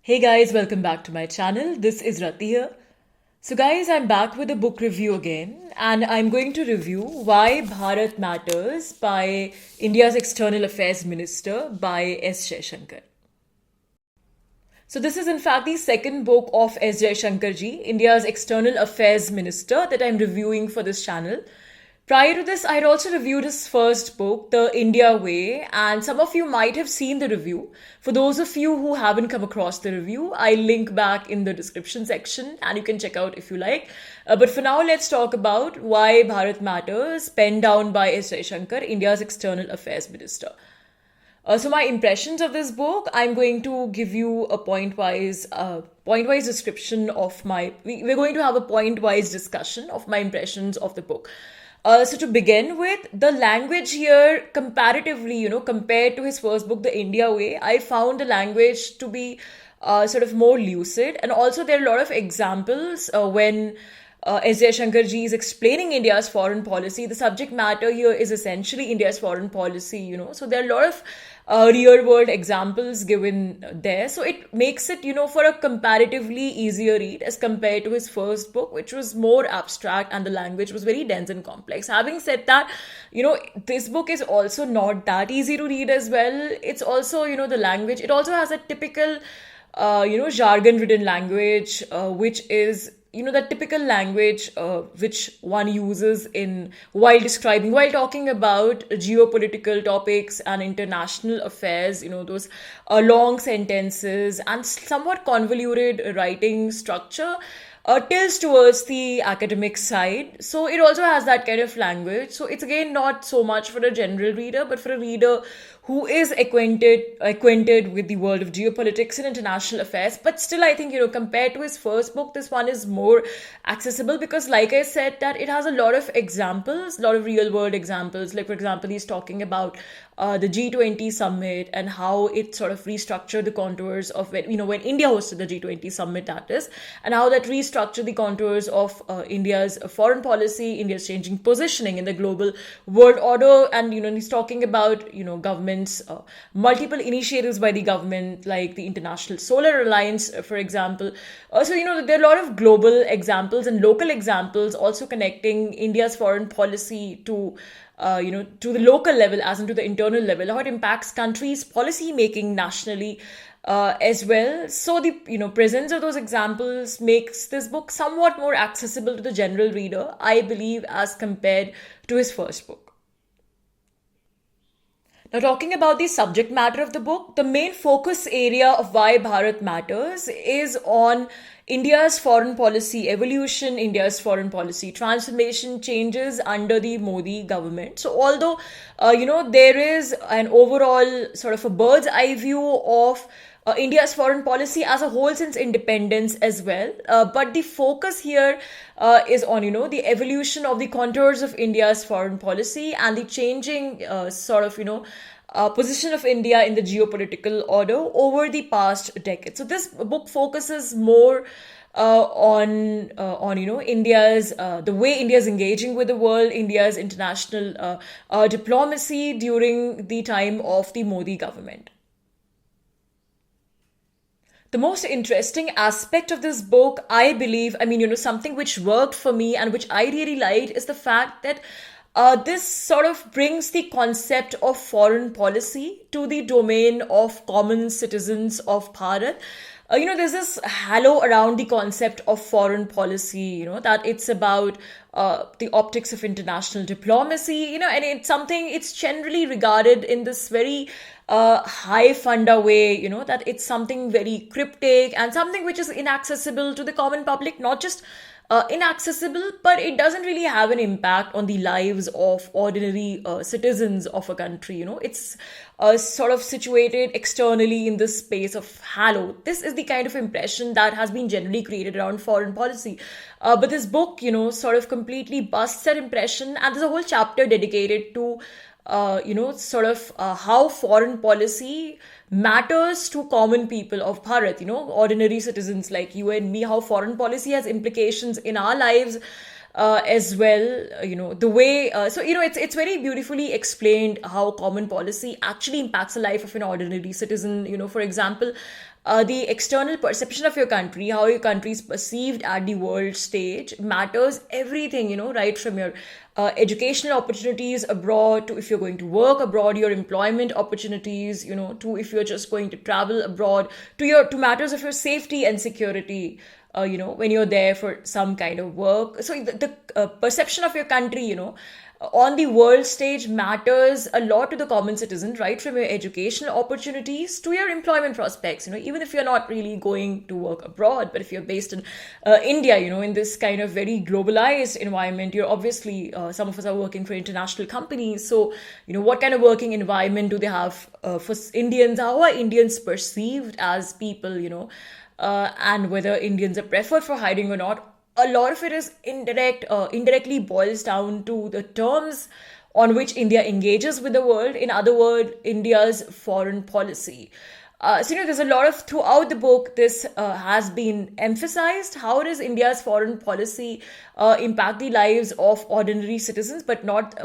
Hey guys, welcome back to my channel. This is Rati here. So guys, I'm back with a book review again, and I'm going to review Why Bharat Matters by India's External Affairs Minister by S. Jaishankar. So this is in fact the second book of S. Jaishankar ji, India's External Affairs Minister, that I'm reviewing for this channel. Prior to this, I had also reviewed his first book, The India Way, and some of you might have seen the review. For those of you who haven't come across the review, I link back in the description section and you can check out if you like. But for now, let's talk about Why Bharat Matters, penned down by S. Jaishankar, India's External Affairs Minister. So my impressions of this book, I'm going to give you a point-wise description of my. We're going to have a point-wise discussion of my impressions of the book. So to begin with, the language here, comparatively, compared to his first book, The India Way, I found the language to be sort of more lucid, and also there are a lot of examples when S. Jaishankar ji is explaining India's foreign policy. The subject matter here is essentially India's foreign policy, so there are a lot of real world examples given there. So it makes it, for a comparatively easier read as compared to his first book, which was more abstract and the language was very dense and complex. Having said that, this book is also not that easy to read as well. It's also, the language, it also has a typical, jargon ridden language, which is that typical language which one uses in while talking about geopolitical topics and international affairs, those long sentences and somewhat convoluted writing structure tilts towards the academic side. So it also has that kind of language. So it's again not so much for a general reader, but for a reader who is acquainted with the world of geopolitics and international affairs. But still, I think, compared to his first book, this one is more accessible because, like I said, that it has a lot of examples, a lot of real world examples. Like, for example, he's talking about the G20 summit and how it sort of restructured the contours of when India hosted the G20 summit, that is, and how that restructured the contours of India's foreign policy, India's changing positioning in the global world order. And, he's talking about, governments, multiple initiatives by the government, like the International Solar Alliance, for example. So, there are a lot of global examples and local examples also connecting India's foreign policy to to the local level as into the internal level, how it impacts countries' policy making nationally as well. So the presence of those examples makes this book somewhat more accessible to the general reader, I believe, as compared to his first book. Now, talking about the subject matter of the book, the main focus area of Why Bharat Matters is on India's foreign policy evolution, India's foreign policy transformation, changes under the Modi government. So, although, there is an overall sort of a bird's eye view of India's foreign policy as a whole since independence as well. But the focus here is on, the evolution of the contours of India's foreign policy and the changing position of India in the geopolitical order over the past decade. So this book focuses more on India's the way India is engaging with the world, India's international diplomacy during the time of the Modi government. The most interesting aspect of this book, I believe, something which worked for me and which I really liked is the fact that this sort of brings the concept of foreign policy to the domain of common citizens of Bharat. There's this halo around the concept of foreign policy, that it's about the optics of international diplomacy, and it's generally regarded in this very high funda way, that it's something very cryptic and something which is inaccessible to the common public, not just inaccessible, but it doesn't really have an impact on the lives of ordinary citizens of a country. It's sort of situated externally in this space of halo. This is the kind of impression that has been generally created around foreign policy. But this book, sort of completely busts that impression, and there's a whole chapter dedicated to how foreign policy matters to common people of Bharat, ordinary citizens like you and me, how foreign policy has implications in our lives as well. The way, it's very beautifully explained how common policy actually impacts the life of an ordinary citizen. For example, the external perception of your country, how your country is perceived at the world stage, matters everything, right from your educational opportunities abroad, to if you're going to work abroad, your employment opportunities, to if you're just going to travel abroad, to matters of your safety and security, when you're there for some kind of work. So the perception of your country, on the world stage matters a lot to the common citizen, right from your educational opportunities to your employment prospects. Even if you're not really going to work abroad, but if you're based in India, in this kind of very globalized environment, you're obviously, some of us are working for international companies. So, what kind of working environment do they have for Indians? How are Indians perceived as people, and whether Indians are preferred for hiring or not? A lot of it is indirectly boils down to the terms on which India engages with the world. In other words, India's foreign policy. There's a lot of, throughout the book, this has been emphasized. How does India's foreign policy impact the lives of ordinary citizens, but not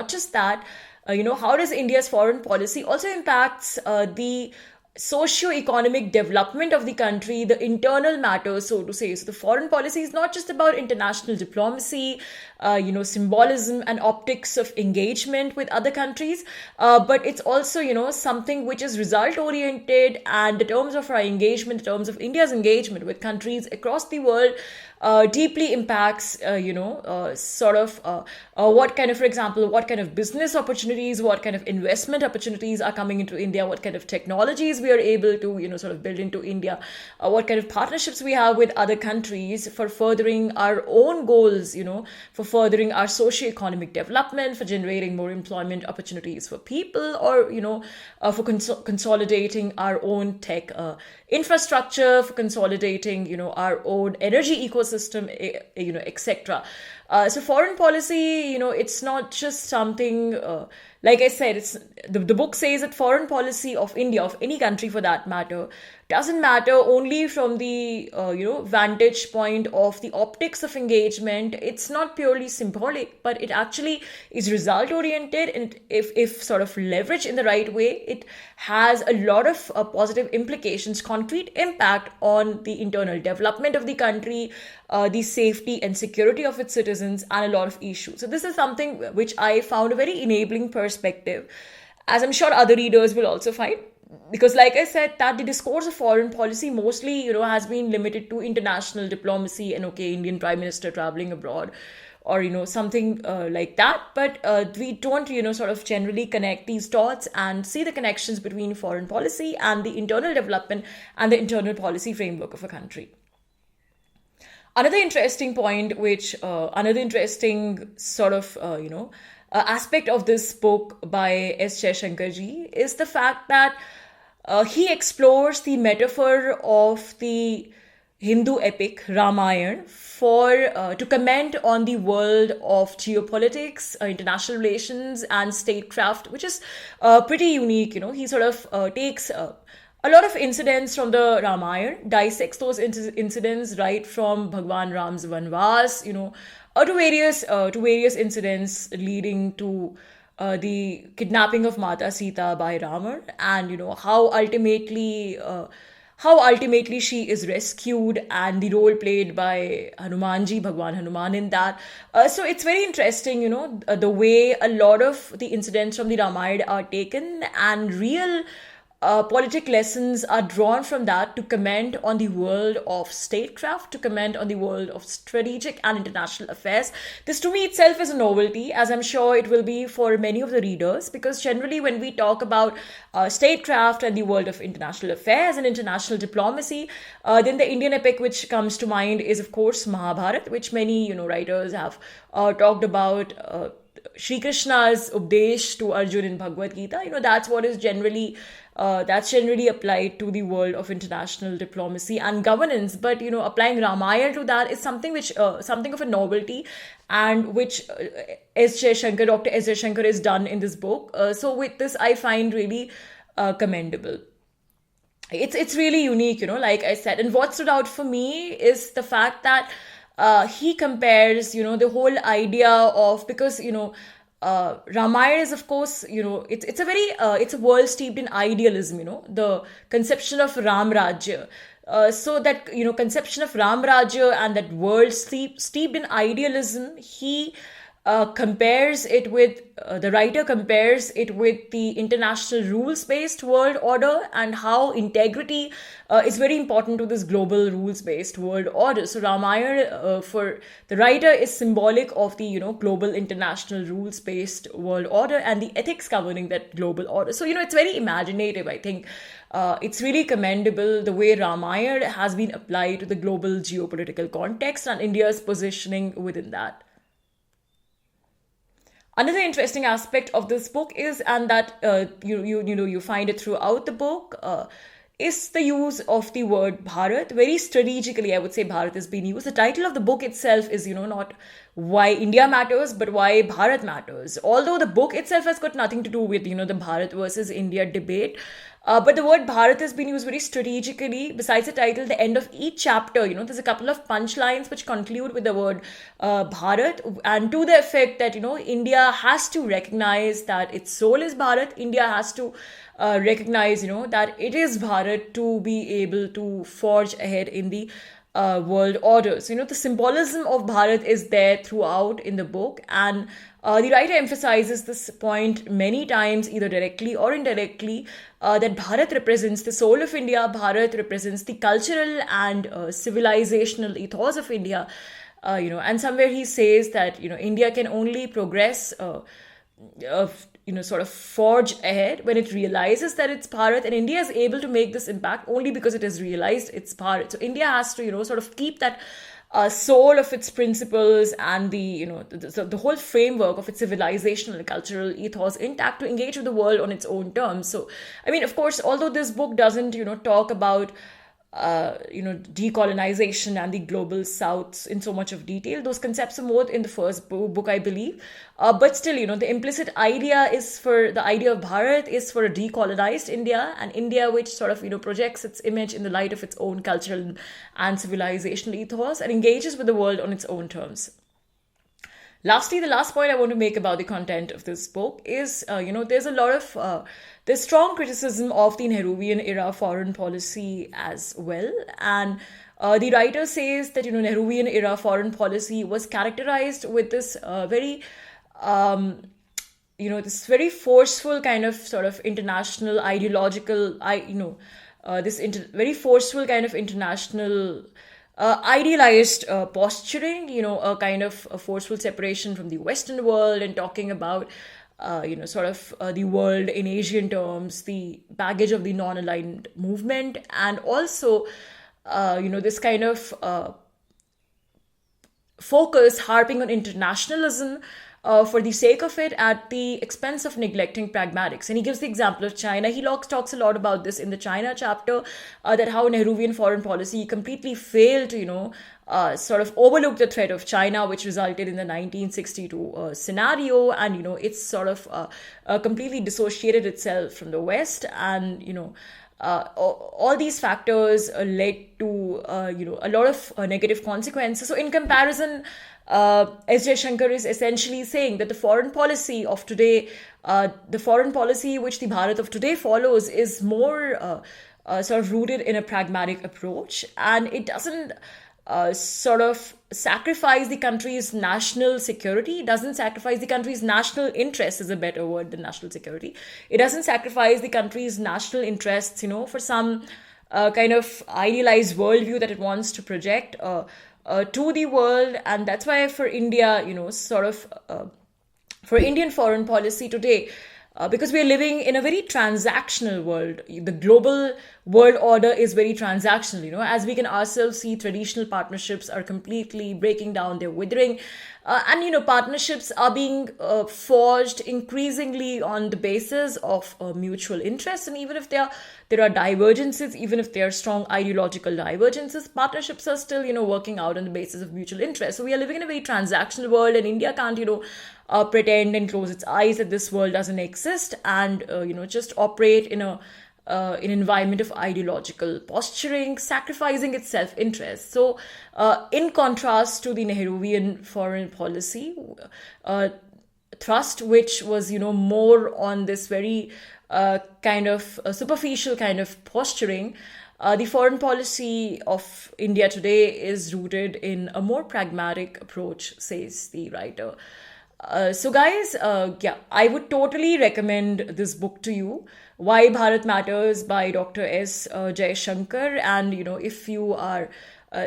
just that. How does India's foreign policy also impacts the socio-economic development of the country, the internal matters, so to say. So the foreign policy is not just about international diplomacy, symbolism and optics of engagement with other countries, but it's also, something which is result-oriented, and the terms of our engagement, the terms of India's engagement with countries across the world deeply impacts, what kind of, for example, what kind of business opportunities, what kind of investment opportunities are coming into India, what kind of technologies we are able to, build into India, what kind of partnerships we have with other countries for furthering our own goals, for furthering our socio-economic development, for generating more employment opportunities for people, or, for consolidating our own tech infrastructure, for consolidating, our own energy ecosystem, etc. So foreign policy, it's not just something, like I said, it's the book says that foreign policy of India, of any country for that matter, doesn't matter only from the, vantage point of the optics of engagement. It's not purely symbolic, but it actually is result oriented. And if sort of leveraged in the right way, it has a lot of positive implications, concrete impact on the internal development of the country, the safety and security of its citizens, and a lot of issues. So this is something which I found a very enabling perspective, as I'm sure other readers will also find. Because like I said, that the discourse of foreign policy mostly, has been limited to international diplomacy and, Indian Prime Minister traveling abroad, or, something like that. But we don't, sort of generally connect these dots and see the connections between foreign policy and the internal development and the internal policy framework of a country. Another interesting point, another interesting sort of, aspect of this book by S. Jaishankar ji is the fact that he explores the metaphor of the Hindu epic Ramayana to comment on the world of geopolitics, international relations, and statecraft, which is pretty unique. He sort of takes a lot of incidents from the Ramayana, dissects those incidents right from Bhagwan Ram's Vanvas, to various incidents leading to the kidnapping of Mata Sita by Rama, and how ultimately she is rescued, and the role played by Hanumanji, Bhagwan Hanuman in that. So it's very interesting, the way a lot of the incidents from the Ramayana are taken, and real politic lessons are drawn from that to comment on the world of statecraft, to comment on the world of strategic and international affairs. This to me itself is a novelty, as I'm sure it will be for many of the readers, because generally when we talk about statecraft and the world of international affairs and international diplomacy, then the Indian epic which comes to mind is, of course, Mahabharata, which many writers have talked about. Shri Krishna's Updesh to Arjun in Bhagavad Gita, that's what is generally applied to the world of international diplomacy and governance. But applying Ramayana to that is something which something of a novelty, and which Dr. S. Jaishankar has done in this book. So with this, I find really commendable. It's really unique, like I said. And what stood out for me is the fact that he compares, the whole idea of, because, Ramayana is, of course, it's a very it's a world steeped in idealism. The conception of Ram Rajya. So that conception of Ram Rajya and that world steeped in idealism, he compares it with the writer compares it with the international rules based world order, and how integrity is very important to this global rules based world order. So Ramayana, for the writer, is symbolic of the global international rules based world order and the ethics governing that global order. So it's very imaginative, I think. It's really commendable the way Ramayana has been applied to the global geopolitical context and India's positioning within that. Another interesting aspect of this book is, and that you find it throughout the book, is the use of the word Bharat. Very strategically, I would say Bharat has been used. The title of the book itself is not why India matters, but why Bharat matters. Although the book itself has got nothing to do with the Bharat versus India debate. But the word Bharat has been used very strategically. Besides the title, the end of each chapter, there's a couple of punchlines which conclude with the word Bharat, and to the effect that, India has to recognize that its soul is Bharat. India has to recognize, that it is Bharat to be able to forge ahead in the world order. So, the symbolism of Bharat is there throughout in the book, and the writer emphasizes this point many times, either directly or indirectly, that Bharat represents the soul of India. Bharat represents the cultural and civilizational ethos of India. And somewhere he says that India can only progress, sort of forge ahead when it realizes that it's Bharat, and India is able to make this impact only because it has realized it's Bharat. So India has to sort of keep that soul of its principles and the whole framework of its civilizational and cultural ethos intact to engage with the world on its own terms. So, I mean, of course, although this book doesn't talk about decolonization and the global south in so much of detail, those concepts are more in the first book, I believe. But still, the implicit idea is for the idea of Bharat is for a decolonized India, an India which sort of projects its image in the light of its own cultural and civilizational ethos and engages with the world on its own terms. Lastly, the last point I want to make about the content of this book is, there's strong criticism of the Nehruvian era foreign policy as well. And the writer says that, Nehruvian era foreign policy was characterized with this this very forceful kind of sort of international ideological, very forceful kind of international idealized posturing, a kind of a forceful separation from the Western world, and talking about, the world in Asian terms, the baggage of the non-aligned movement, and also, this kind of focus harping on internationalism for the sake of it at the expense of neglecting pragmatics. And he gives the example of China. He talks a lot about this in the China chapter, that how Nehruvian foreign policy completely failed to, sort of overlook the threat of China, which resulted in the 1962 scenario. And, it's sort of completely dissociated itself from the West. And, all these factors led to, a lot of negative consequences. So in comparison, S. Jaishankar is essentially saying that the foreign policy of today, the foreign policy which the Bharat of today follows, is more sort of rooted in a pragmatic approach, and it doesn't sort of sacrifice the country's national security. It doesn't sacrifice the country's national interest, is a better word than national security. It doesn't sacrifice the country's national interests, for some kind of idealized worldview that it wants to project to the world. And that's why for India, for Indian foreign policy today, because we are living in a very transactional world. The global world order is very transactional. As we can ourselves see, traditional partnerships are completely breaking down, they're withering. And partnerships are being forged increasingly on the basis of mutual interest. And even if there are divergences, even if there are strong ideological divergences, partnerships are still, working out on the basis of mutual interest. So we are living in a very transactional world, and India can't, pretend and close its eyes that this world doesn't exist, and just operate in an environment of ideological posturing, sacrificing its self-interest. So in contrast to the Nehruvian foreign policy, thrust, which was, more on this very kind of superficial kind of posturing. The foreign policy of India today is rooted in a more pragmatic approach, says the writer. So, guys, yeah, I would totally recommend this book to you, Why Bharat Matters by Dr. S. Jaishankar. And, if you are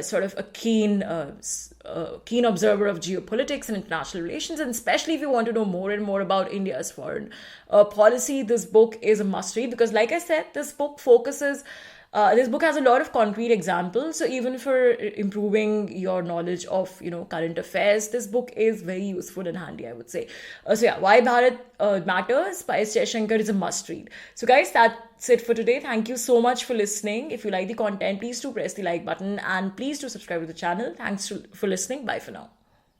sort of a keen observer of geopolitics and international relations, and especially if you want to know more and more about India's foreign policy, this book is a must read because, like I said, this book has a lot of concrete examples. So even for improving your knowledge of current affairs, this book is very useful and handy, I would say. So yeah, Why Bharat Matters by S. Jaishankar is a must read. So guys, that's it for today. Thank you so much for listening. If you like the content, please do press the like button and please do subscribe to the channel. Thanks for listening. Bye for now.